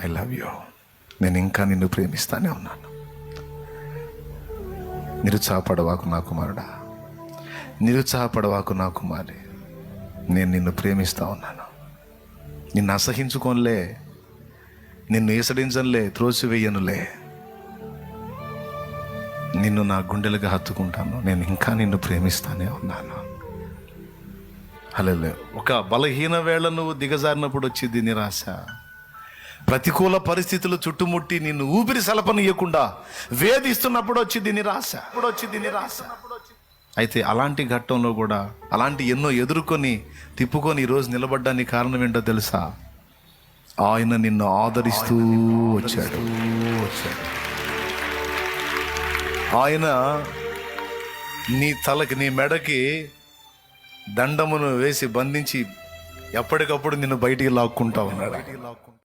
I love you, నేను ఇంకా నిన్ను ప్రేమిస్తానే ఉన్నాను. నిరుత్సాహపడవాకు నా కుమారుడా, నిరుత్సాహపడవాకు నా కుమారి, నేను నిన్ను ప్రేమిస్తా ఉన్నాను. నిన్ను అసహించుకోనులే, నిన్ను ఈసడించనులే, త్రోసివేయనులే. నిన్ను నా గుండెలుగా హత్తుకుంటాను. నేను ఇంకా నిన్ను ప్రేమిస్తానే ఉన్నాను. హల్లెలూయా. ఒక బలహీన వేళ నువ్వు దిగజారినప్పుడు వచ్చింది నిరాశ. ప్రతికూల పరిస్థితులు చుట్టుముట్టి నిన్ను ఊపిరి సలపనీయకుండా వేధిస్తున్నప్పుడు వచ్చింది నిరాశ. అయితే అలాంటి ఘట్టంలో కూడా అలాంటి ఎన్నో ఎదుర్కొని తిప్పుకొని ఈరోజు నిలబడ్డానికి కారణం ఏంటో తెలుసా? ఆయన నిన్ను ఆదరిస్తూ వచ్చాడు. ఆయన నీ తలకి, నీ మెడకి దండమును వేసి బంధించి ఎప్పటికప్పుడు నిన్ను బయటికి లాక్కుంటా ఉన్నాడు.